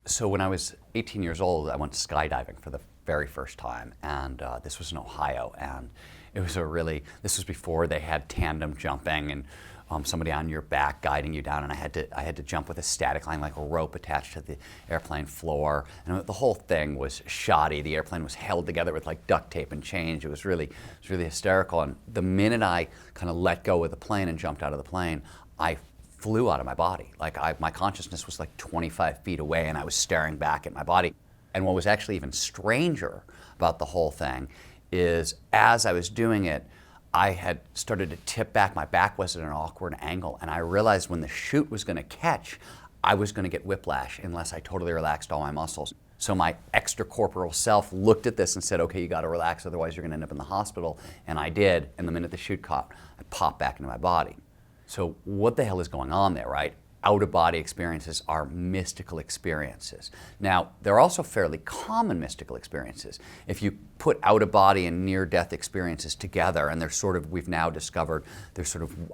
So when I was 18 years old, I went skydiving for the very first time, and this was in Ohio, and it was this was before they had tandem jumping and somebody on your back guiding you down, and I had to jump with a static line, like a rope attached to the airplane floor, and the whole thing was shoddy. The airplane was held together with like duct tape and chains. It was really hysterical, and the minute I kind of let go of the plane and jumped out of the plane, I flew out of my body. My consciousness was like 25 feet away, and I was staring back at my body. And what was actually even stranger about the whole thing is, as I was doing it, I had started to tip back. My back was at an awkward angle, and I realized when the chute was going to catch, I was going to get whiplash unless I totally relaxed all my muscles. So my extracorporeal self looked at this and said, okay, you got to relax, otherwise you're going to end up in the hospital. And I did, and the minute the chute caught, I popped back into my body. So what the hell is going on there, right? Out-of-body experiences are mystical experiences. Now, they're also fairly common mystical experiences. If you put out-of-body and near-death experiences together, and we've now discovered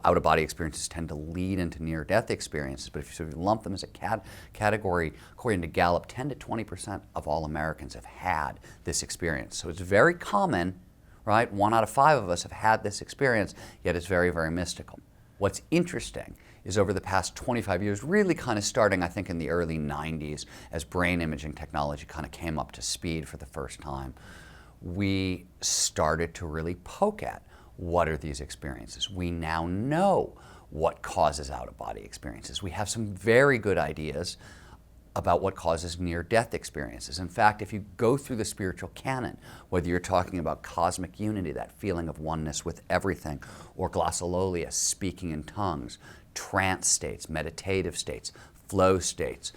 out-of-body experiences tend to lead into near-death experiences, but if you sort of lump them as a category, according to Gallup, 10 to 20% of all Americans have had this experience. So it's very common, right? 1 out of 5 of us have had this experience, yet it's very, very mystical. What's interesting is over the past 25 years, really kind of starting, I think, in the early 90s, as brain imaging technology kind of came up to speed for the first time, we started to really poke at what are these experiences. We now know what causes out-of-body experiences. We have some very good ideas about what causes near-death experiences. In fact, if you go through the spiritual canon, whether you're talking about cosmic unity, that feeling of oneness with everything, or glossolalia, speaking in tongues, trance states, meditative states, flow states,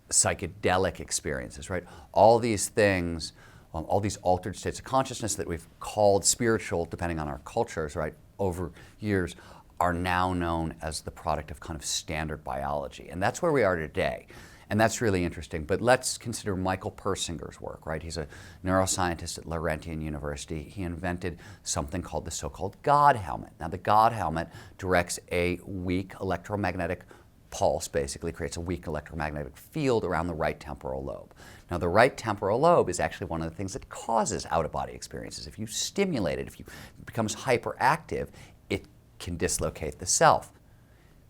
psychedelic experiences, right? All these things, all these altered states of consciousness that we've called spiritual, depending on our cultures, right, over years, are now known as the product of kind of standard biology. And that's where we are today. And that's really interesting. But let's consider Michael Persinger's work, right? He's a neuroscientist at Laurentian University. He invented something called the so-called God helmet. Now, the God helmet directs a weak electromagnetic pulse, basically creates a weak electromagnetic field around the right temporal lobe. Now, the right temporal lobe is actually one of the things that causes out-of-body experiences. If you stimulate it, if it becomes hyperactive, it can dislocate the self.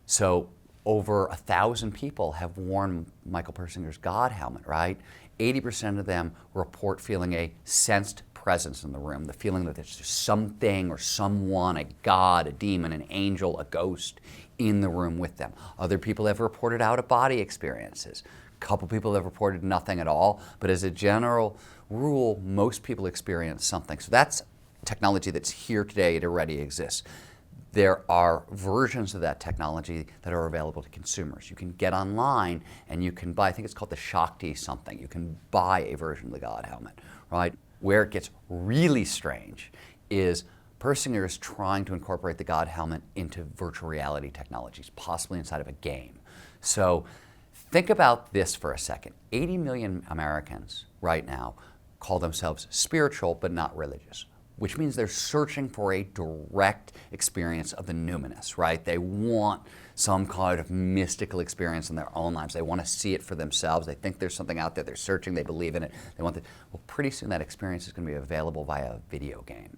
So over 1,000 people have worn Michael Persinger's God helmet, right? 80% of them report feeling a sensed presence in the room, the feeling that there's something or someone, a god, a demon, an angel, a ghost in the room with them. Other people have reported out-of-body experiences. A couple people have reported nothing at all, but as a general rule, most people experience something. So that's technology that's here today. It already exists. There are versions of that technology that are available to consumers. You can get online and you can buy, I think it's called the Shakti something. You can buy a version of the God helmet, right? Where it gets really strange is Persinger is trying to incorporate the God helmet into virtual reality technologies, possibly inside of a game. So think about this for a second. 80 million Americans right now call themselves spiritual but not religious, which means they're searching for a direct experience of the numinous, right? They want some kind of mystical experience in their own lives. They want to see it for themselves. They think there's something out there. They're searching. They believe in it. They want it. Well, pretty soon that experience is going to be available via a video game.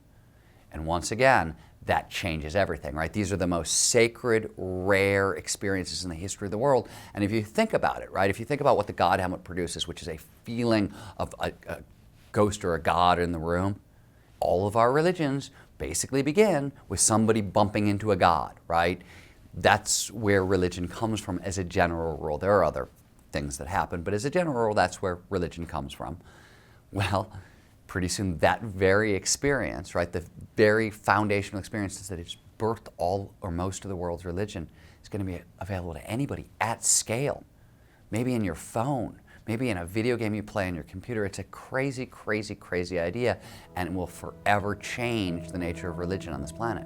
And once again, that changes everything, right? These are the most sacred, rare experiences in the history of the world. And if you think about it, right, if you think about what the God helmet produces, which is a feeling of a ghost or a god in the room, all of our religions basically begin with somebody bumping into a god, right? That's where religion comes from as a general rule. There are other things that happen, but as a general rule, that's where religion comes from. Well, pretty soon that very experience, right, the very foundational experiences that has birthed all or most of the world's religion is going to be available to anybody at scale. Maybe in your phone, maybe in a video game you play on your computer. It's a crazy, crazy, crazy idea, and it will forever change the nature of religion on this planet.